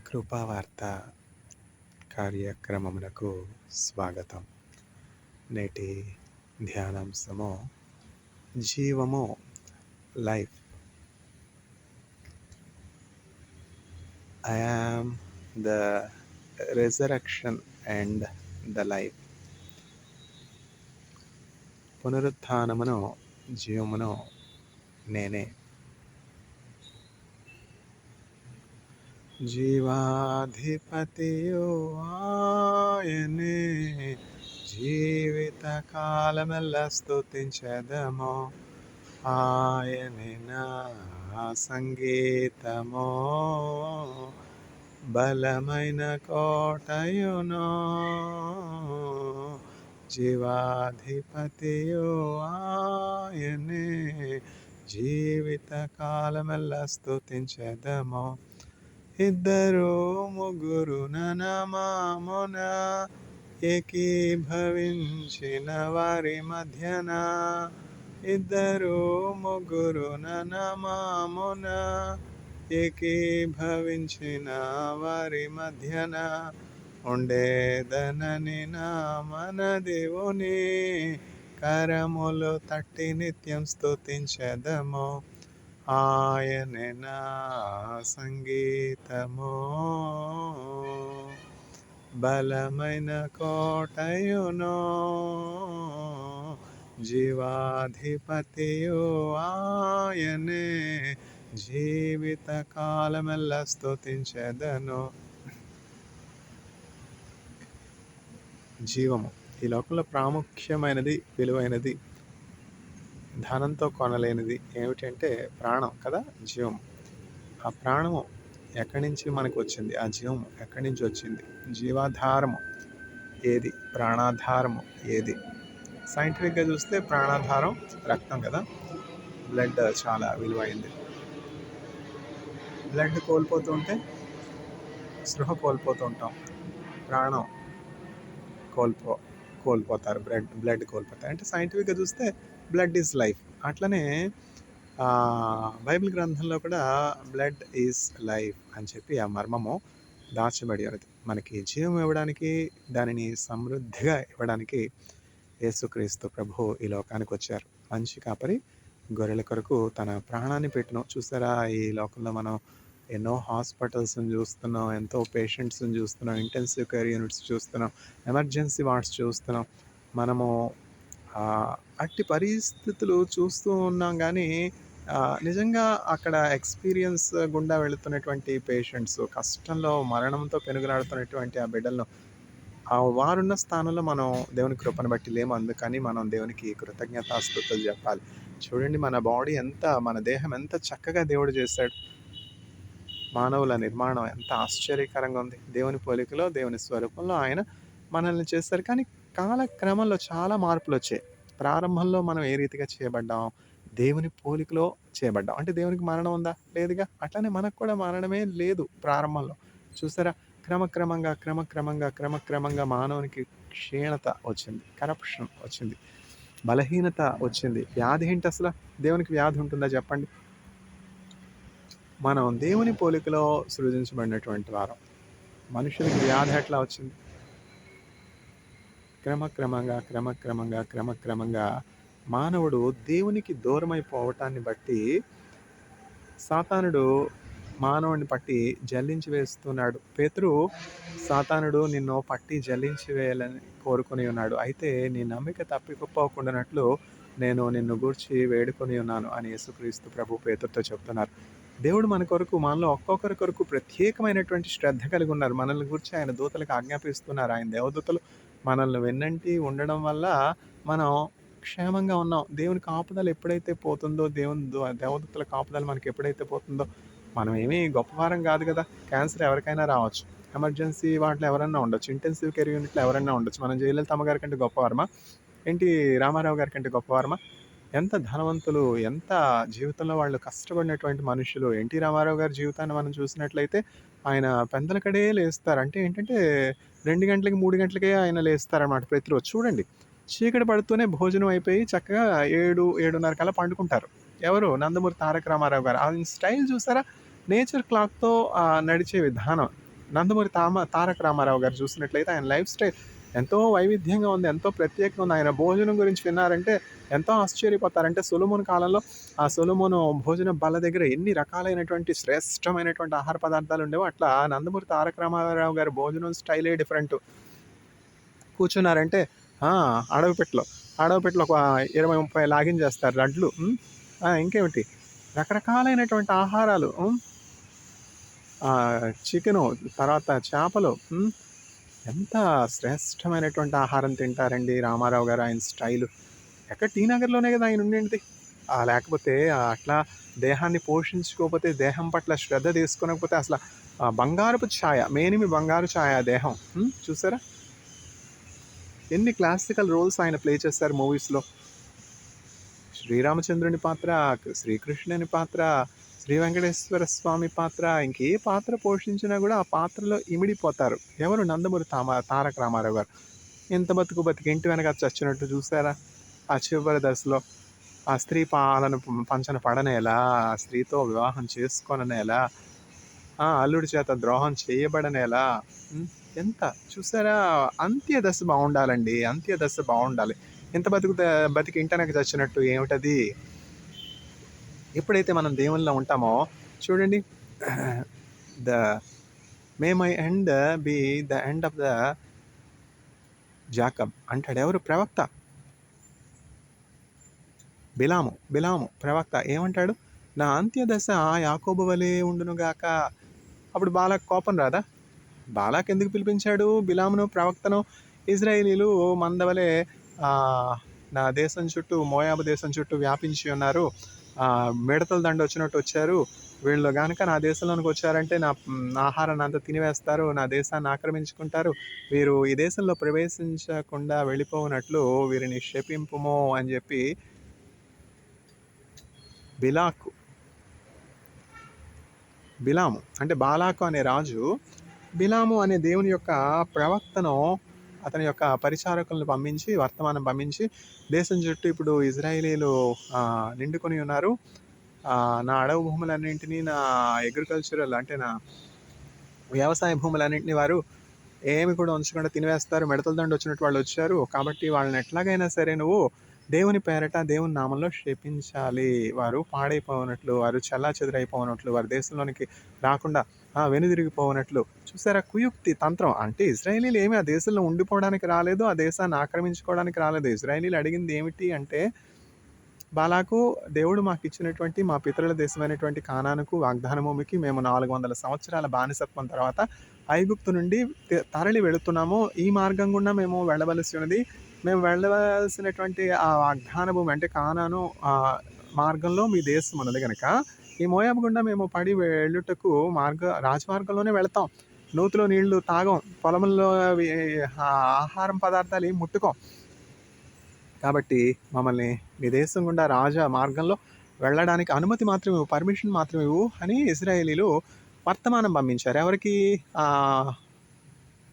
కృపావార్త కార్యక్రమమునకు స్వాగతం. నేటి ధ్యానాంశము జీవము, life. I am the resurrection and the life. పునరుత్థానమును జీవమును నేనే. జీవాధిపతియు ఆయనే, జీవిత కాలమెల్ల స్తుతించెదము. ఆయనే నా సంగీతము, బలమైన కోటయును. జీవాధిపతియు ఆయనే, జీవిత కాలమెల్ల స్తుతించెదము. ఇద్దరు ముగ్గురు నామమున ఏకీభవించిన వారి మధ్యన, ఇద్దరు ముగ్గురు నామమున ఏకీభవించిన వారి మధ్యన ఉండేదనని నా మన దేవుని కరములు తట్టి నిత్యం స్తుతించెదము. ఆయనే నా సంగీతము, బలమైన కోటయును. జీవాధిపతియు ఆయనే, జీవిత కాలమెల్ల స్తుతించెదను. జీవము ఈ లోకంలో ప్రాముఖ్యమైనది, విలువైనది, ధనంతో కొనలేనిది ఏమిటంటే ప్రాణం కదా. జీవం. ఆ ప్రాణము ఎక్కడి నుంచి మనకు వచ్చింది? ఆ జీవము ఎక్కడి నుంచి వచ్చింది? జీవాధారము ఏది? ప్రాణాధారము ఏది? సైంటిఫిక్గా చూస్తే ప్రాణాధారం రక్తం కదా. బ్లడ్ చాలా విలువైంది. బ్లడ్ కోల్పోతుంటే స్పృహ కోల్పోతుంటాం. ప్రాణం కోల్పోతారు. బ్లడ్ కోల్పోతారు. అంటే సైంటిఫిక్గా చూస్తే బ్లడ్ ఈజ్ లైఫ్. అట్లనే బైబిల్ గ్రంథంలో కూడా బ్లడ్ ఈజ్ లైఫ్ అని చెప్పి ఆ మర్మము దాచబడి ఉన్నది. మనకి జీవం ఇవ్వడానికి, దానిని సమృద్ధిగా ఇవ్వడానికి యేసుక్రీస్తు ప్రభు ఈ లోకానికి వచ్చారు. మంచి కాపరి గొర్రెల కొరకు తన ప్రాణాన్ని పెట్టిన. చూసారా, ఈ లోకంలో మనం ఎన్నో హాస్పిటల్స్ని చూస్తున్నాం, ఎంతో పేషెంట్స్ని చూస్తున్నాం, ఇంటెన్సివ్ కేర్ యూనిట్స్ చూస్తున్నాం, ఎమర్జెన్సీ వార్డ్స్ చూస్తున్నాం. మనము అట్టి పరిస్థితులు చూస్తూ ఉన్నాం. కానీ నిజంగా అక్కడ ఎక్స్పీరియన్స్ గుండా వెళుతున్నటువంటి పేషెంట్స్, కష్టంలో మరణంతో పెనుగులాడుతున్నటువంటి ఆ బిడ్డలను, వారున్న స్థానంలో మనం దేవుని కృపను బట్టి లేము. అందుకని మనం దేవునికి కృతజ్ఞతాస్తుతులు చెప్పాలి. చూడండి, మన బాడీ ఎంత, మన దేహం ఎంత చక్కగా దేవుడు చేశాడు. మానవుల నిర్మాణం ఎంత ఆశ్చర్యకరంగా ఉంది. దేవుని పోలికలో, దేవుని స్వరూపంలో ఆయన మనల్ని చేస్తారు. కానీ కాలక్రమంలో చాలా మార్పులు వచ్చాయి. ప్రారంభంలో మనం ఏ రీతిగా చేయబడ్డాం? దేవుని పోలికలో చేయబడ్డాం. అంటే దేవునికి మరణం ఉందా? లేదుగా. అట్లనే మనకు కూడా మరణమే లేదు ప్రారంభంలో. చూసారా, క్రమక్రమంగా మానవునికి క్షీణత వచ్చింది, కరప్షన్ వచ్చింది, బలహీనత వచ్చింది. వ్యాధి ఏంటి అసలు? దేవునికి వ్యాధి ఉంటుందా చెప్పండి? మనం దేవుని పోలికలో సృజించబడినటువంటి వారం. మనుషులకి వ్యాధి ఎట్లా వచ్చింది? క్రమక్రమంగా మానవుడు దేవునికి దూరమైపోవటాన్ని బట్టి సాతానుడు మానవుడిని పట్టి జల్లించి వేస్తున్నాడు. పేతురు, సాతానుడు నిన్ను పట్టి జల్లించి వేయాలని కోరుకొని ఉన్నాడు. అయితే నీ నమ్మిక తప్పిపోకుండానట్లు నేను నిన్ను గూర్చి వేడుకొని ఉన్నాను అని యేసుక్రీస్తు ప్రభు పేతురుతో చెప్తున్నారు. దేవుడు మన కొరకు, మనలో ఒక్కొక్కరి కొరకు ప్రత్యేకమైనటువంటి శ్రద్ధ కలిగి ఉన్నారు. మనల్ని గురించి ఆయన దూతలకు ఆజ్ఞాపిస్తున్నారు. ఆయన దేవదూతలు మనల్ని వెన్నంటి ఉండడం వల్ల మనం క్షేమంగా ఉన్నాం. దేవుని కాపుదల ఎప్పుడైతే పోతుందో, దేవదూతల కాపుదల మనకి ఎప్పుడైతే పోతుందో, మనం ఏమీ గొప్పవారం కాదు కదా. క్యాన్సర్ ఎవరికైనా రావచ్చు, ఎమర్జెన్సీ వాటిలో ఎవరైనా ఉండొచ్చు, ఇంటెన్సివ్ కేర్ యూనిట్లో ఎవరైనా ఉండొచ్చు. మనం జయలలితమ్మ గారి కంటే గొప్పవారమా? ఎన్టీ రామారావు గారి కంటే గొప్పవారమా? ఎంత ధనవంతులు, ఎంత జీవితంలో వాళ్ళు కష్టపడినటువంటి మనుషులు. ఎన్టీ రామారావు గారి జీవితాన్ని మనం చూసినట్లయితే ఆయన పెందలకడే లేస్తారు. అంటే ఏంటంటే 2 గంటలకి 3 గంటలకే ఆయన లేస్తారన్నమాట ప్రతిరోజు. చూడండి, చీకటి పడుతూనే భోజనం అయిపోయి చక్కగా 7-7:30 కల్లా పండుకుంటారు. ఎవరు? నందమూరి తారక రామారావు గారు. ఆయన స్టైల్ చూసారా? నేచర్ క్లాక్తో నడిచే విధానం. నందమూరి తారక రామారావు గారు చూసినట్లయితే ఆయన లైఫ్ స్టైల్ ఎంతో వైవిధ్యంగా ఉంది, ఎంతో ప్రత్యేకంగా ఉంది. ఆయన భోజనం గురించి విన్నారంటే ఎంతో ఆశ్చర్యపోతారు. అంటే సొలొమోను కాలంలో ఆ సొలొమోను భోజన బల్ల దగ్గర ఎన్ని రకాలైనటువంటి శ్రేష్టమైనటువంటి ఆహార పదార్థాలు ఉండేవో, అట్లా నందమూరి తారక రామారావు గారి భోజనం స్టైలే డిఫరెంట్. కూర్చున్నారంటే ఆ! అడవిపెట్టెలో, అడవిపెట్టెలో ఒక 20, 30 లాగించేస్తారు లడ్లు. ఇంకేమిటి రకరకాలైనటువంటి ఆహారాలు. చికెను, తర్వాత చేపలు. ఎంత శ్రేష్టమైనటువంటి ఆహారం తింటారండి రామారావు గారు. ఆయన స్టైలు. ఎక్కడ టీ నగర్‌లోనే కదా ఆయన ఉండింది. లేకపోతే అట్లా దేహాన్ని పోషించుకోకపోతే, దేహం పట్ల శ్రద్ధ తీసుకోనకపోతే అసల బంగారపు ఛాయ, మేనిమి బంగారు ఛాయ దేహం. చూసారా? ఎన్ని క్లాసికల్ రోల్స్ ఆయన ప్లే చేశారు మూవీస్‌లో. శ్రీరామచంద్రుని పాత్ర, శ్రీకృష్ణుని పాత్ర, శ్రీ వెంకటేశ్వర స్వామి పాత్ర, ఇంకే పాత్ర పోషించినా కూడా ఆ పాత్రలో ఇమిడిపోతారు. ఎవరు? నందమూరి తారక రామారావు గారు. ఎంత బతుకు బతికి ఇంటి వెనక చచ్చినట్టు చూసారా? ఆ చివరి దశలో ఆ స్త్రీ పాలను పంచన పడనేలా, ఆ స్త్రీతో వివాహం చేసుకోననేలా, అల్లుడి చేత ద్రోహం చేయబడనేలా. ఎంత చూసారా? అంత్యదశ బాగుండాలండి, అంత్యదశ బాగుండాలి. ఎంత బతికి ఇంటనక చచ్చినట్టు ఏమిటది? ఎప్పుడైతే మనం దేవునిలో ఉంటామో చూడండి, the May my end be the end of the Jacob అంటాడు. ఎవరు? ప్రవక్త బిలాము ప్రవక్త ఏమంటాడు? నా అంత్యదశ యాకోబు వలె ఉండునుగాక. అప్పుడు బాలాకు కోపం రాదా? బాలాకు ఎందుకు పిలిపించాడు బిలామును ప్రవక్తను? ఇజ్రాయేలీలు మందవలే నా దేశం చుట్టూ, మోయాబు దేశం చుట్టూ వ్యాపించి ఉన్నారు. మిడతల దండ వచ్చినట్టు వచ్చారు. వీళ్ళు కనుక నా దేశంలోనికి వచ్చారంటే నా ఆహారాన్ని అంతా తినివేస్తారు, నా దేశాన్ని ఆక్రమించుకుంటారు. వీరు ఈ దేశంలో ప్రవేశించకుండా వెళ్ళిపోనట్లు వీరిని శపింపుము అని చెప్పి బిలాము అంటే బాలాకు అనే రాజు బిలాము అనే దేవుని యొక్క ప్రవక్తను, అతని యొక్క పరిచారకులను పంపించి, వర్తమానం పంపించి, దేశం చుట్టూ ఇప్పుడు ఇజ్రాయేలీలు నిండుకొని ఉన్నారు. నా అడవి భూములన్నింటినీ, నా అగ్రికల్చరల్ అంటే నా వ్యవసాయ భూములన్నింటినీ వారు ఏమి కూడా ఉంచకుండా తినివేస్తారు. మిడతల దండ వచ్చినట్టు వాళ్ళు వచ్చారు. కాబట్టి వాళ్ళని ఎట్లాగైనా సరే నువ్వు దేవుని పేరట, దేవుని నామంలో శపించాలి. వారు పాడైపోనట్లు, వారు చెల్లాచెదురైపోనట్లు, వారి దేశంలోనికి రాకుండా వెనుదిరిగిపోనట్లు. చూసారా? కుయుక్తి తంత్రం. అంటే ఇజ్రాయేలీలు ఏమి ఆ దేశంలో ఉండిపోవడానికి రాలేదు, ఆ దేశాన్ని ఆక్రమించుకోవడానికి రాలేదు. ఇజ్రాయేలీలు అడిగింది ఏమిటి అంటే, బాలాకు దేవుడు మాకు ఇచ్చినటువంటి మా పితరుల దేశమైనటువంటి కానానుకు, వాగ్దాన భూమికి మేము 400 సంవత్సరాల బానిసత్వం తర్వాత ఐగుప్తు నుండి తరలి వెళుతున్నాము. ఈ మార్గం గుండా మేము వెళ్ళవలసి ఉన్నది. మేము వెళ్ళవలసినటువంటి ఆ వాగ్దాన భూమి అంటే కానాను మార్గంలో మీ దేశం ఉన్నది కనుక ఈ మోయాబు గుండా మేము పడి వెళ్ళుటకు రాజమార్గంలోనే వెళతాం. నూతిలో నీళ్లు తాగం, పొలంలో ఆహారం పదార్థాలు ఏం ముట్టుకోం. కాబట్టి మమ్మల్ని మీ దేశం గుండా రాజా మార్గంలో వెళ్ళడానికి అనుమతి మాత్రం ఇవ్వు, పర్మిషన్ మాత్రం ఇవ్వు అని ఇజ్రాయేలీలు వర్తమానం పంపించారు. ఎవరికి?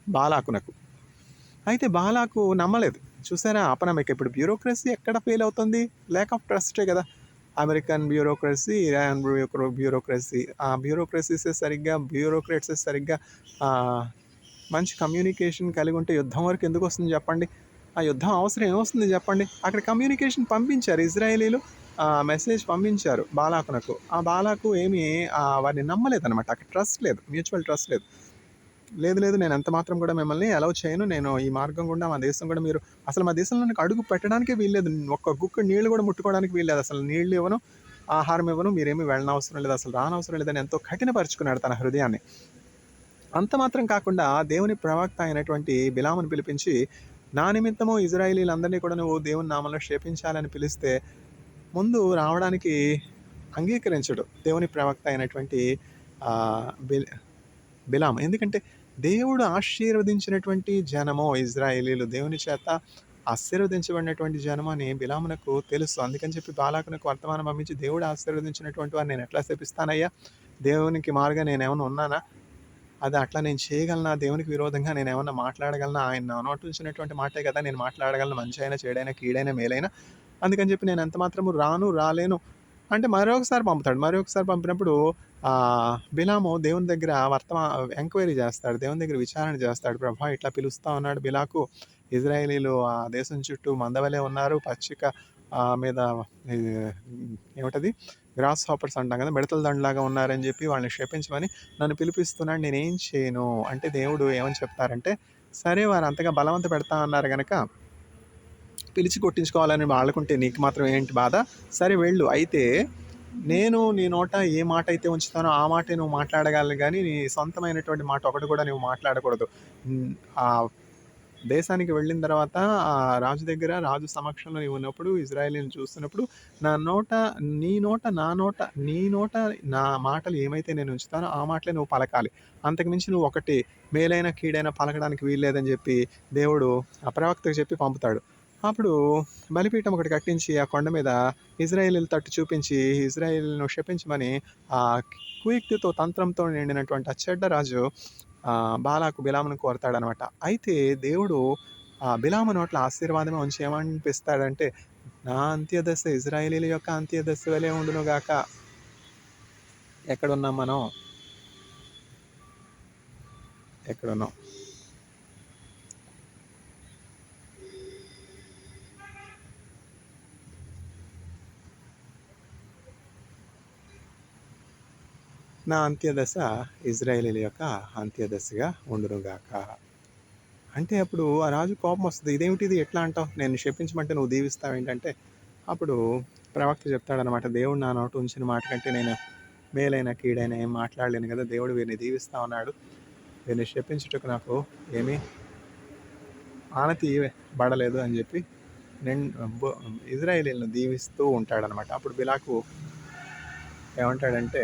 బాలాకునకు. అయితే బాలాకు నమ్మలేదు. చూసారా అపనమ్మకం. ఇప్పుడు బ్యూరోక్రసీ ఎక్కడ ఫెయిల్ అవుతుంది? ల్యాక్ ఆఫ్ ట్రస్టే కదా. అమెరికన్ బ్యూరోక్రసీ, ఇరాన్ బ్యూరోక్రసీ, ఆ బ్యూరోక్రేట్స్ సరిగ్గా మంచి కమ్యూనికేషన్ కలిగి ఉంటే యుద్ధం వరకు ఎందుకు వస్తుంది చెప్పండి? ఆ యుద్ధం అవసరం ఏమొస్తుంది చెప్పండి? అక్కడ కమ్యూనికేషన్ పంపించారు ఇజ్రాయేలీలు, మెసేజ్ పంపించారు బాలాకునకు. ఆ బాలాకు ఏమీ వారిని నమ్మలేదన్నమాట. అక్కడ ట్రస్ట్ లేదు, మ్యూచువల్ ట్రస్ట్ లేదు. లేదు నేను ఎంత మాత్రం కూడా మిమ్మల్ని అలౌ చేయను. నేను ఈ మార్గం గుండా మా దేశం కూడా మీరు అసలు మా దేశంలో అడుగు పెట్టడానికే వీల్లేదు. ఒక్క గుక్క నీళ్లు కూడా ముట్టుకోవడానికి వీల్లేదు. అసలు నీళ్లు ఇవ్వను, ఆహారం ఇవ్వను, మీరేమీ వెళ్ళనవసరం లేదు, అసలు రానవసరం లేదని ఎంతో కఠినపరుచుకున్నాడు తన హృదయాన్ని. అంత మాత్రం కాకుండా దేవుని ప్రవక్త అయినటువంటి బిలామును పిలిపించి, నా నిమిత్తము ఇజ్రాయేలీలందరినీ కూడా నువ్వు దేవుని నామంలో శపించాలని పిలిస్తే ముందు రావడానికి అంగీకరించడు దేవుని ప్రవక్త అయినటువంటి బిలాము. ఎందుకంటే దేవుడు ఆశీర్వదించినటువంటి జనము ఇజ్రాయేలీలు, దేవుని చేత ఆశీర్వదించబడినటువంటి జనము అని బిలామునకు తెలుసు. అందుకని చెప్పి బాలాకునకు వర్తమానం పంపించి, దేవుడు ఆశీర్వదించినటువంటి వారు నేను ఎట్లా శపిస్తానయ్యా? దేవునికి మారుగా నేనేమన్నా ఉన్నానా? అది అట్లా నేను చేయగలనా? దేవునికి విరోధంగా నేను ఏమన్నా మాట్లాడగలనా? ఆయన నోటించినటువంటి మాటే కదా నేను మాట్లాడగలను, మంచి అయినా, చెడైనా, కీడైనా, మేలైనా. అందుకని చెప్పి నేను ఎంత మాత్రము రాలేను అంటే మరొకసారి పంపుతాడు. మరొకసారి పంపినప్పుడు బిలాము దేవుని దగ్గర ఎంక్వైరీ చేస్తాడు. దేవుని దగ్గర విచారణ చేస్తాడు. ప్రభా ఇట్లా పిలుస్తా ఉన్నాడు బిలాకు. ఇజ్రాయేలీలు ఆ దేశం చుట్టూ మందవలే ఉన్నారు. పచ్చిక మీద ఇది ఏమిటది గ్రాస్ హాపర్స్ అంటాం కదా! మిడతల దండులాగా ఉన్నారని చెప్పి వాళ్ళని శపించమని నన్ను పిలిపిస్తున్నాడు. నేనేం చేయను? అంటే దేవుడు ఏమని చెప్తారంటే, సరే వారు అంతగా బలవంత పెడతా అన్నారు గనక పిలిచి కొట్టించుకోవాలని వాళ్ళకుంటే నీకు మాత్రం ఏంటి బాధ? సరే వెళ్ళు. అయితే నేను నీ నోట ఏ మాట అయితే ఉంచుతానో ఆ మాటే నువ్వు మాట్లాడగలను గానీ, నీ సొంతమైనటువంటి మాట ఒకటి కూడా నువ్వు మాట్లాడకూడదు. ఆ దేశానికి వెళ్ళిన తర్వాత రాజు దగ్గర, రాజు సమక్షంలో నీవు ఉన్నప్పుడు, ఇజ్రాయేలీని చూస్తున్నప్పుడు నా నోట నీ నోట నా నోట నీ నోట నా మాటలు ఏమైతే నేను ఉంచుతానో ఆ మాటలే నువ్వు పలకాలి. అంతకుమించి నువ్వు ఒకటి మేలైన, కీడైన పలకడానికి వీల్లేదని చెప్పి దేవుడు ఆ ప్రవక్తకు చెప్పి పంపుతాడు. అప్పుడు బలిపీఠం ఒకటి కట్టించి ఆ కొండ మీద ఇజ్రాయేలీల తట్టు చూపించి ఇజ్రాయేలును శపించమని ఆ కుయుక్తితో తంత్రంతో నిండినటువంటి ఆ చెడ్డ రాజు బాలాకు బిలామును కోరతాడనమాట. అయితే దేవుడు బిలాము నోట్ల ఆశీర్వాదమే ఉంచి ఏమనిపిస్తాడంటే, నా అంత్యదశ ఇజ్రాయేలీల యొక్క అంత్యదశ వలె ఉండును గాక. ఎక్కడున్నాం మనం? ఎక్కడున్నాం? నా అంత్యదశ ఇజ్రాయేలీల యొక్క అంత్యదశగా ఉండునుగాక. అంటే అప్పుడు ఆ రాజు కోపం వస్తుంది. ఇదేమిటిది ఎట్లా అంటావు? నేను శపించమంటే నువ్వు దీవిస్తావు ఏంటంటే, అప్పుడు ప్రవక్త చెప్తాడనమాట, దేవుడు నా నోట ఉంచిన మాట కంటే నేను మేలైన కీడైన ఏం మాట్లాడలేను కదా, దేవుడు వీరిని దీవిస్తా ఉన్నాడు, వీరిని శపించుటకు నాకు ఏమీ ఆనతి పడలేదు అని చెప్పి ఇజ్రాయేలీలను దీవిస్తూ ఉంటాడనమాట. అప్పుడు బిలాకు ఏమంటాడంటే,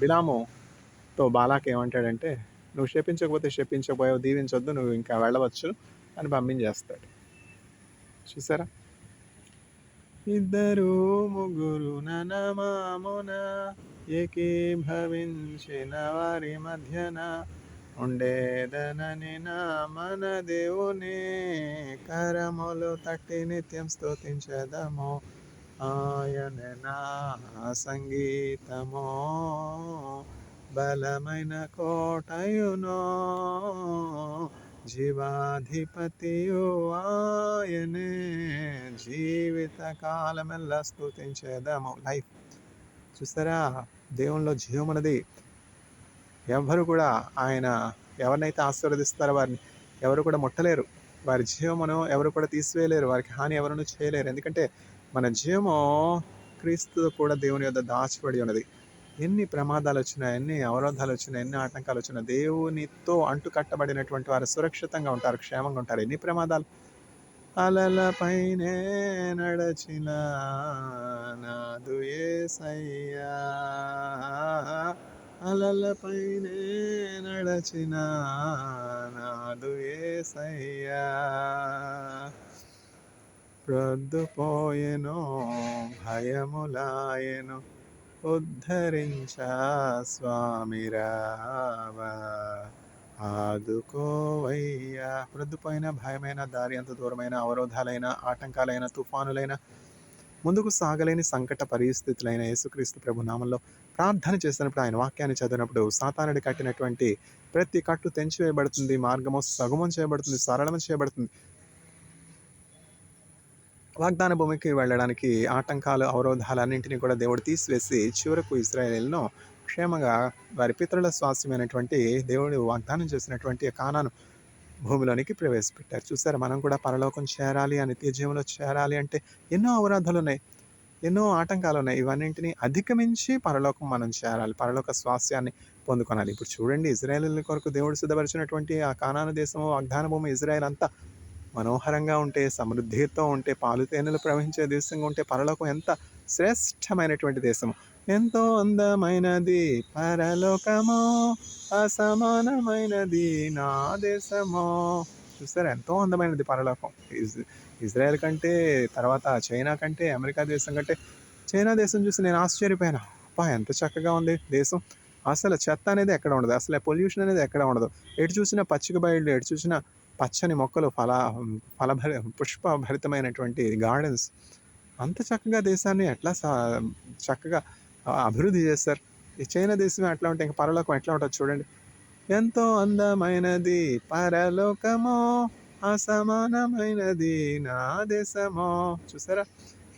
బిలాముతో బాలాకు ఏమంటాడంటే, నువ్వు శపించకపోయావు, దీవించొద్దు, నువ్వు ఇంకా వెళ్ళవచ్చు అని పంపించేస్తాడు. చూసారా? ఇద్దరు ముగ్గురు ననమామున ఏకీభవించిన వారి మధ్యన ఉండేదనని నా మన దేవుని కరములు తట్టి నిత్యం స్తుతించెదము. ఆయనే నా సంగీతమో బలమైన కోటయునో జీవాధిపతియు ఆయనే జీవిత కాలమెల్లా స్తుతించేదము. లైఫ్ చూసారా? దేవునిలో జీవమున్నది. ఎవరు కూడా ఆయన ఎవరినైతే ఆశీర్వదిస్తారో వారిని ఎవరు కూడా ముట్టలేరు. వారి జీవమును ఎవరు కూడా తీసివేయలేరు. వారికి హాని ఎవరును చేయలేరు. ఎందుకంటే మన జీవము క్రీస్తు కూడా దేవుని యొద్ద దాచబడి ఉన్నది. ఎన్ని ప్రమాదాలు వచ్చినా, ఎన్ని అవరోధాలు వచ్చినా, ఎన్ని ఆటంకాలు వచ్చినా దేవునితో అంటు కట్టబడినటువంటి వారు సురక్షితంగా ఉంటారు, క్షేమంగా ఉంటారు. ఎన్ని ప్రమాదాలు! అలలపైనే నడచిన నాదు యేసయ్యా, అలలపైనే నడచిన నాదు యేసయ్యా, ప్రొద్దుపోయెను భయములాయెను ఉద్ధరించ స్వామి రావా, ఆదుకోవయ్యా. ప్రొద్దుపోయిన భయమైన, దారి అంత దూరమైన, అవరోధాలైన, ఆటంకాలైన, తుఫానులైన, ముందుకు సాగలేని సంకట పరిస్థితులైన యేసుక్రీస్తు ప్రభు నామంలో ప్రార్థన చేసినప్పుడు, ఆయన వాక్యాన్ని చదివినప్పుడు సాతానుడి కట్టినటువంటి ప్రతి కట్టు తెంచివేయబడుతుంది, మార్గము సగుమం చేయబడుతుంది, సరళం చేయబడుతుంది. వాగ్దాన భూమికి వెళ్ళడానికి ఆటంకాలు, అవరోధాలన్నింటినీ కూడా దేవుడు తీసివేసి చివరకు ఇశ్రాయేలును క్షేమంగా వారి పితరుల స్వాస్థ్యమైనటువంటి దేవుడు వాగ్దానం చేసినటువంటి కానాను భూమిలోనికి ప్రవేశపెట్టారు. చూసారా? మనం కూడా పరలోకం చేరాలి, నిత్య జీవంలో చేరాలి అంటే ఎన్నో అవరోధాలు ఉన్నాయి, ఎన్నో ఆటంకాలు ఉన్నాయి. ఇవన్నింటినీ అధిగమించి పరలోకం మనం చేరాలి, పరలోక స్వాస్థ్యాన్ని పొందుకోవాలి. ఇప్పుడు చూడండి, ఇజ్రాయేలీల కొరకు దేవుడు సిద్ధపరిచినటువంటి ఆ కానాను దేశము, వాగ్దాన భూమి, ఇజ్రాయేల్ అంతా మనోహరంగా ఉంటే, సమృద్ధితో ఉంటే, పాలు తేనెలు ప్రవహించే దేశంగా ఉంటే, పరలోకం ఎంత శ్రేష్టమైనటువంటి దేశము, ఎంతో అందమైనది పరలోకమో, అసమానమైనది నా దేశమో. చూసారా? ఎంతో అందమైనది పరలోకం. ఇజ్రాయెల్ కంటే, తర్వాత చైనా కంటే, అమెరికా దేశం కంటే, చైనా దేశం చూసి నేను ఆశ్చర్యపోయాను. అబ్బా, ఎంత చక్కగా ఉంది దేశం. అసలు చెత్త అనేది ఎక్కడ ఉండదు, అసలు పొల్యూషన్ అనేది ఎక్కడ ఉండదు. ఎటు చూసినా పచ్చిక బయళ్ళు, ఎటు చూసినా పచ్చని మొక్కలు, పుష్పభరితమైనటువంటి గార్డెన్స్. అంత చక్కగా దేశాన్ని ఎట్లా చక్కగా అభివృద్ధి చేస్తారు. ఈ చైనా దేశమే అట్లా ఉంటే ఇంక పరలోకం ఎట్లా ఉంటుంది చూడండి. ఎంతో అందమైనది పరలోకమో, అసమానమైనది నా దేశమో. చూసారా,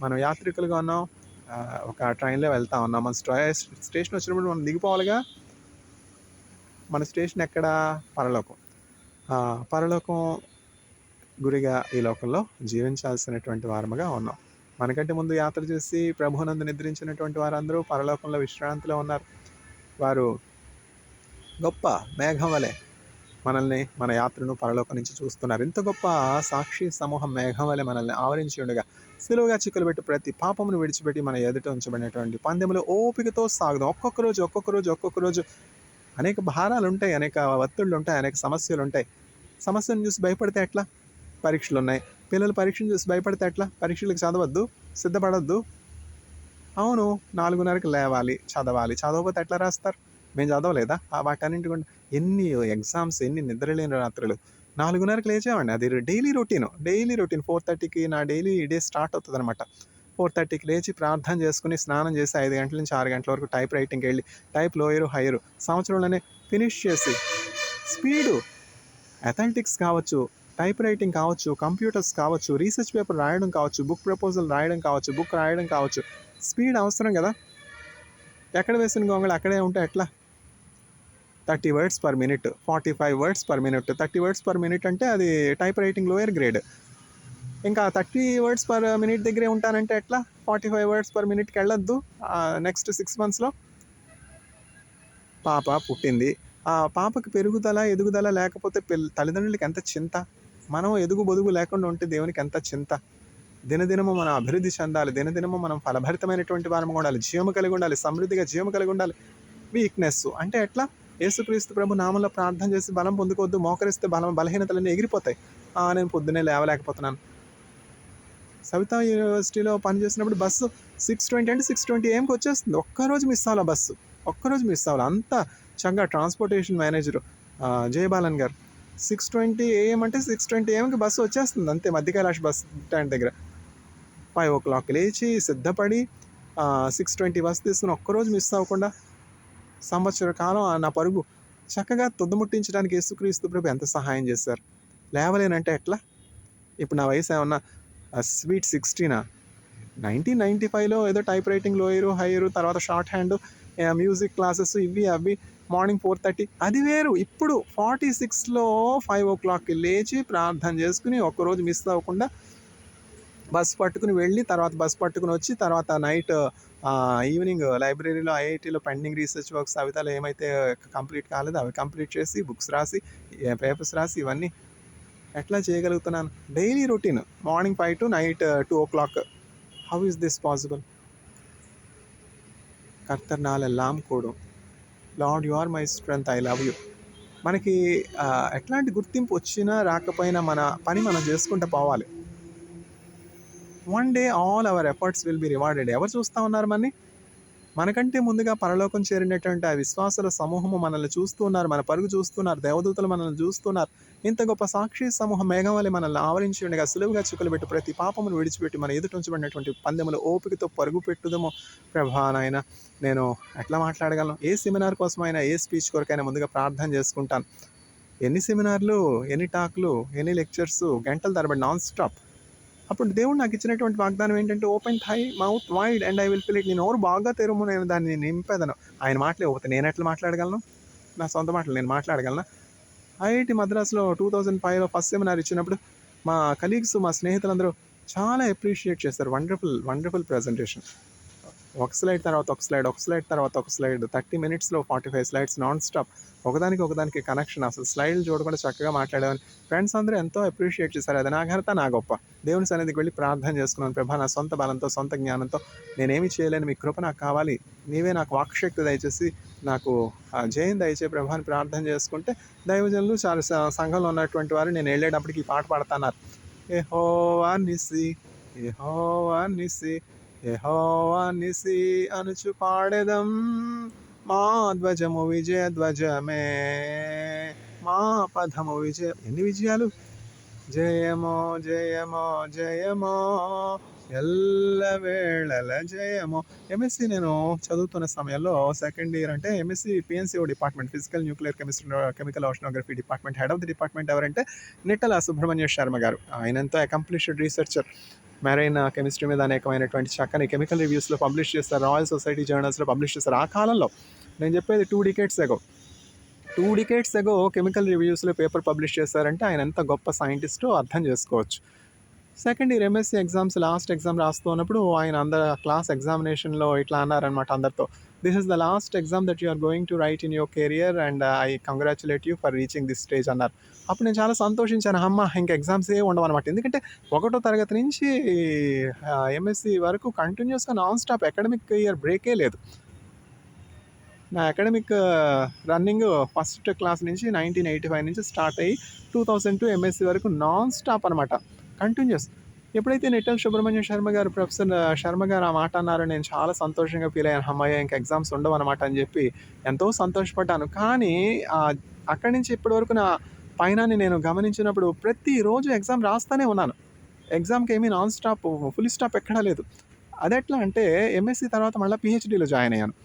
మనం యాత్రికులుగా ఉన్నాం. ఒక ట్రైన్లో వెళ్తా ఉన్నాం. మన స్టేషన్ వచ్చినప్పుడు మనం దిగిపోవాలిగా. మన స్టేషన్ ఎక్కడ? పరలోకం. పరలోకం గురిగా ఈ లోకంలో జీవించాల్సినటువంటి వారముగా ఉన్నాం. మనకంటే ముందు యాత్ర చేసి ప్రభువునందు నిద్రించినటువంటి వారందరూ పరలోకంలో విశ్రాంతిలో ఉన్నారు. వారు గొప్ప మేఘం వలె మనల్ని, మన యాత్రను పరలోకం నుంచి చూస్తున్నారు. ఇంత గొప్ప సాక్షి సమూహం మేఘం వలె మనల్ని ఆవరించి ఉండగా, సిలువగా చిక్కులు పెట్టి ప్రతి పాపమును విడిచిపెట్టి మన ఎదుట ఉంచబడినటువంటి పందెములు ఓపికతో సాగుదాం. ఒక్కొక్క రోజు అనేక భారాలు ఉంటాయి, అనేక ఒత్తిళ్ళు ఉంటాయి, అనేక సమస్యలు ఉంటాయి. సమస్యను చూసి భయపడితే ఎట్లా? పరీక్షలు ఉన్నాయి. పిల్లలు పరీక్షను చూసి భయపడితే ఎట్లా? పరీక్షలకు చదవద్దు, సిద్ధపడద్దు. అవును, 4:30కి లేవాలి, చదవాలి. చదవకపోతే ఎట్లా రాస్తారు? మేము చదవలేదా? వాటన్నింటి కూడా ఎన్ని ఎగ్జామ్స్, ఎన్ని నిద్రలేని రాత్రులు. 4:30కి లేచామండి. అది డైలీ రొటీన్. 4:30కి నా డైలీ డే స్టార్ట్ అవుతుంది అనమాట. 4:30కి లేచి ప్రార్థన చేసుకుని స్నానం చేసి 5 గంటల నుంచి 6 గంటల వరకు టైప్ రైటింగ్కి వెళ్ళి టైప్ లోయరు హైయరు సంవత్సరంలోనే ఫినిష్ చేసి, స్పీడు అథ్లెటిక్స్ కావచ్చు, టైప్ రైటింగ్ కావచ్చు, కంప్యూటర్స్ కావచ్చు, రీసెర్చ్ పేపర్ రాయడం కావచ్చు, బుక్ ప్రపోజల్ రాయడం కావచ్చు, బుక్ రాయడం కావచ్చు. స్పీడ్ అవసరం కదా. ఎక్కడ వేసిన గొంగళి అక్కడే ఉంటే ఎట్లా? 30 words per minute, 45 words per minute. 30 words per minute అంటే అది టైప్ రైటింగ్ లోయర్ గ్రేడ్. ఇంకా 30 words per minute దగ్గరే ఉంటానంటే ఎట్లా? 45 words per minuteకి వెళ్ళొద్దు. నెక్స్ట్ 6 monthsలో పాప పుట్టింది. ఆ పాపకి ఎదుగుదల లేకపోతే తల్లిదండ్రులకి ఎంత చింత. మనం ఎదుగు బొదుగు లేకుండా ఉంటే దేవునికి ఎంత చింత. దినదినము మనం అభివృద్ధి చెందాలి. దినదినము మనం ఫలభరితమైనటువంటి వారముగా ఉండాలి. జీవము కలిగి ఉండాలి. సమృద్ధిగా జీవము కలిగి ఉండాలి. వీక్నెస్ అంటే ఎట్లా? యేసుక్రీస్తు ప్రభు నామంలో ప్రార్థన చేసి బలం పొందుకోవద్దు. మోకరిస్తే బలహీనతలన్నీ ఎగిరిపోతాయి. నేను పొద్దున్నే లేవలేకపోతున్నాను. సవితా యూనివర్సిటీలో పనిచేసినప్పుడు బస్సు 6:20 అంటే 6:20 AM వచ్చేస్తుంది. ఒక్కరోజు మిస్ అవ్వాలి బస్సు. ఒక్కరోజు మిస్ అవ్వాలి. అంత చక్కగా ట్రాన్స్పోర్టేషన్ మేనేజరు జయబాలన్ గారు 6:20 AM అంటే 6:20 AMకి బస్సు వచ్చేస్తుంది. అంతే, మధ్య కైలాష్ బస్ స్టాండ్ దగ్గర 5 o'clock లేచి సిద్ధపడి 6:20 బస్ తీసుకుని ఒక్కరోజు మిస్ అవ్వకుండా సంవత్సర కాలం నా పరుగు చక్కగా తుదముట్టించడానికి యేసుక్రీస్తు ప్రభు ఎంత సహాయం చేశారు. లేవలేనంటే ఎట్లా? ఇప్పుడు నా వయసు ఏమన్నా స్వీట్ 16? 1995లో ఏదో టైప్ రైటింగ్ లోయరు హైయరు, తర్వాత షార్ట్ హ్యాండ్, మ్యూజిక్ క్లాసెస్, ఇవి అవి. మార్నింగ్ 4:30 అది వేరు. ఇప్పుడు 46లో 5 o'clockకి లేచి ప్రార్థన చేసుకుని ఒక్కరోజు మిస్ అవ్వకుండా బస్ పట్టుకుని వెళ్ళి, తర్వాత బస్ పట్టుకుని వచ్చి, తర్వాత నైట్ ఈవినింగ్ లైబ్రరీలో ఐఐటీలో పెండింగ్ రీసెర్చ్ వర్క్స్ సవితాలో ఏమైతే కంప్లీట్ కాలేదో అవి కంప్లీట్ చేసి, బుక్స్ రాసి, పేపర్స్ రాసి, ఇవన్నీ ఎట్లా చేయగలుగుతున్నాను? Daily routine morning 5 to night 2 o'clock. How is this possible? కర్తర్ నాలెల్లాం కూడు, Lord you are my strength, I love you. మనకి ఎట్లాంటి గుర్తింపు వచ్చినా రాకపోయినా మన పని మనం చేసుకుంటూ పోవాలి. One day all our efforts will be rewarded. ఎవరు చూస్తూ ఉన్నారు మనకంటే ముందుగా పరలోకం చేరినటువంటి ఆ విశ్వాసుల సమూహము మనల్ని చూస్తూ ఉన్నారు. మన పరుగు చూస్తున్నారు. దేవదూతలు మనల్ని చూస్తున్నారు. ఇంత గొప్ప సాక్షి సమూహం మేఘం వలె మనల్ని ఆవరించి ఉండగా, సులువుగా చిక్కులు పెట్టి ప్రతి పాపమును విడిచిపెట్టి మన ఎదుట ఉంచబడినటువంటి పందెములు ఓపికతో పరుగు పెట్టుదము. ప్రభా నాయన, నేను ఎట్లా మాట్లాడగలను? ఏ సెమినార్ కోసమైనా, ఏ స్పీచ్ కొరకైనా ముందుగా ప్రార్థన చేసుకుంటాను. ఎన్ని సెమినార్లు, ఎన్ని టాక్లు, ఎన్ని లెక్చర్స్, గంటల తరబడి నాన్ స్టాప్. అప్పుడు దేవుడు నాకు ఇచ్చినటువంటి వాగ్దానం ఏంటంటే, open thy mouth wide and I will fill it. నేను ఎవరు బాగా తెరుము, నేను దాన్ని నింపేదను. ఆయన మాటలే పోతే నేను ఎట్లా మాట్లాడగలను? నా సొంత మాటలు నేను మాట్లాడగలనా? ఐఐటి మద్రాసులో 2005లో ఫస్ట్ సెమినార్ ఇచ్చినప్పుడు మా కలీగ్స్, మా స్నేహితులందరూ చాలా అప్రిషియేట్ చేశారు. Wonderful presentation. ఒక స్లైడ్ తర్వాత ఒక స్లైడ్, ఒక స్లైడ్ తర్వాత ఒక స్లైడ్, 30 minutesలో 45 slides నాన్ స్టాప్. ఒకదానికి కనెక్షన్. అసలు స్లైడ్లు చూడకుండా చక్కగా మాట్లాడేవాని. ఫ్రెండ్స్ అందరూ ఎంతో అప్రిషియేట్ చేశారు. అది నా ఘనత, నా గొప్ప. దేవుని సన్నిధికి వెళ్ళి ప్రార్థన చేసుకున్నాను. ప్రభా, నా సొంత బలంతో, సొంత జ్ఞానంతో నేనేమి చేయలేను, మీ కృప నాకు కావాలి. నీవే నాకు వాక్శక్తి దయచేసి నాకు జయం దయచే ప్రభా అని ప్రార్థన చేసుకుంటే, దైవజనులు చాలా సంఘంలో ఉన్నటువంటి వారు నేను వెళ్ళేటప్పటికి ఈ పాట పాడుతున్నారు. యెహోవా నిస్సి, యెహోవా నిస్సి, యెహోవా నిస్సి అనుచు పాడెదం. మా ధ్వజము విజయ ధ్వజమే, మా పదము విజయ. ఎన్ని విజయాలు! జయమో జయమో జయమో ఎల్లవేళల జయమో. ఎంఎస్సి నేను చదువుతున్న సమయంలో సెకండ్ ఇయర్ అంటే MSc PNCO department, physical nuclear chemistry chemical oceanography department. Head of the department ఎవరంటే నిట్టల సుబ్రహ్మణ్య శర్మ గారు. ఆయన ఎంతో అకంప్లిష్డ్ రీసెర్చర్. మెరైన్ కెమిస్ట్రీ మీద అనేకమైనటువంటి చక్కని కెమికల్ రివ్యూస్లో పబ్లిష్ చేస్తారు, రాయల్ సొసైటీ జర్నల్స్లో పబ్లిష్ చేస్తారు. ఆ కాలంలో నేను చెప్పేది 2 decades ago కెమికల్ రివ్యూస్లో పేపర్ పబ్లిష్ చేశారంటే ఆయన ఎంత గొప్ప సైంటిస్టో అర్థం చేసుకోవచ్చు. Second year MSc exams last exam రాస్తున్నప్పుడు ఆయన అందరు క్లాస్ ఎగ్జామినేషన్లో ఇట్లా అన్నారనమాట అందరితో, this is the last exam that you are going to write in your career and I congratulate you for reaching this stage అన్నారు. అప్పుడు నేను చాలా సంతోషించాను, అమ్మ ఇంకా ఎగ్జామ్స్ ఏ ఉండవన్నమాట. ఎందుకంటే 1వ తరగతి నుంచి ఎంఎస్సీ వరకు కంటిన్యూస్గా నాన్ స్టాప్ అకాడమిక్ ఇయర్ బ్రేకే లేదు. నా అకాడమిక్ రన్నింగ్ ఫస్ట్ క్లాస్ నుంచి 1985 నుంచి స్టార్ట్ అయ్యి 2002 ఎంఎస్సీ వరకు నాన్ స్టాప్ అనమాట, కంటిన్యూస్. ఎప్పుడైతే నిట్టల సుబ్రహ్మణ్య శర్మ గారు, ప్రొఫెసర్ శర్మ గారు ఆ మాట అన్నారో నేను చాలా సంతోషంగా ఫీల్ అయ్యాను. అమ్మాయి ఇంకా ఎగ్జామ్స్ ఉండవు అనమాట అని చెప్పి ఎంతో సంతోషపడ్డాను. కానీ అక్కడి నుంచి ఇప్పటి వరకు నా పైనాన్ని నేను గమనించినప్పుడు ప్రతిరోజు ఎగ్జామ్ రాస్తూనే ఉన్నాను. ఎగ్జామ్కి ఏమీ నాన్ స్టాప్ ఫుల్ స్టాప్ ఎక్కడా లేదు. అది ఎట్లా అంటే ఎంఎస్సీ తర్వాత మళ్ళీ పిహెచ్డీలో జాయిన్ అయ్యాను.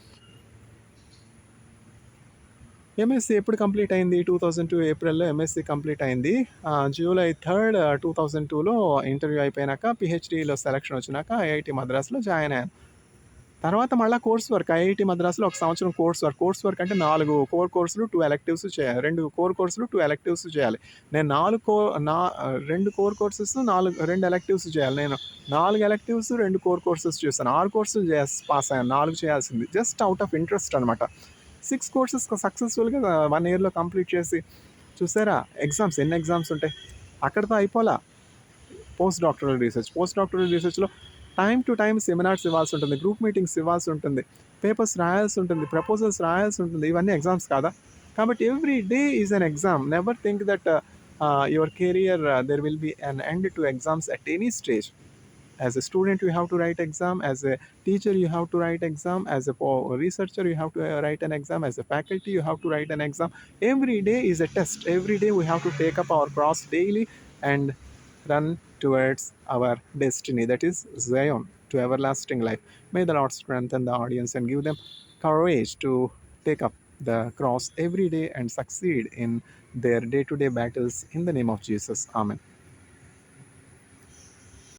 ఎంఎస్సీ ఎప్పుడు కంప్లీట్ అయింది? 2002 ఏప్రిల్లో ఎంఎస్సీ కంప్లీట్ అయింది. జూలై 3 2002లో ఇంటర్వ్యూ అయిపోయినాక పిహెచ్డీలో సెలక్షన్ వచ్చినాక ఐఐటి మద్రాస్లో జాయిన్ అయ్యాను. తర్వాత మళ్ళీ కోర్స్ వర్క్, ఐఐటి మద్రాస్లో 1 సంవత్సరం కోర్స్ వర్క్ అంటే 4 కోర్ కోర్సులు 2 ఎలెక్టివ్స్ చేయాలి. 2 కోర్ కోర్సులు 2 ఎలెక్టివ్స్ చేయాలి. నేను 2 కోర్ కోర్సెస్ 2 ఎలెక్టివ్స్ చేయాలి. నేను 4 ఎలెక్టివ్స్ 2 కోర్ కోర్సెస్ చేశాను. 6 కోర్సులు పాస్ అయ్యాను. 4 చేయాల్సింది జస్ట్ అవుట్ ఆఫ్ ఇంట్రెస్ట్ అనమాట. 6 కోర్సెస్ సక్సెస్ఫుల్గా 1 ఇయర్లో కంప్లీట్ చేసి, చూసారా ఎగ్జామ్స్ ఎన్ని ఎగ్జామ్స్ ఉంటాయి. అక్కడితో అయిపోలా. పోస్ట్ డాక్టరల్ రీసెర్చ్లో టైం టు టైం సెమినార్స్ ఇవ్వాల్సి ఉంటుంది, గ్రూప్ మీటింగ్స్ ఇవ్వాల్సి ఉంటుంది, పేపర్స్ రాయాల్సి ఉంటుంది, ప్రపోజల్స్ రాయాల్సి ఉంటుంది. ఇవన్నీ ఎగ్జామ్స్ కాదా? కాబట్టి every day is an exam. Never think that your career there will be an end to exams at any stage. As a student you have to write exam, as a teacher you have to write exam, as a researcher you have to write an exam, as a faculty you have to write an exam. Every day is a test. Every day we have to take up our cross daily and run towards our destiny, that is Zion, to everlasting life. May the Lord strengthen the audience and give them courage to take up the cross every day and succeed in their day-to-day battles in the name of Jesus. Amen.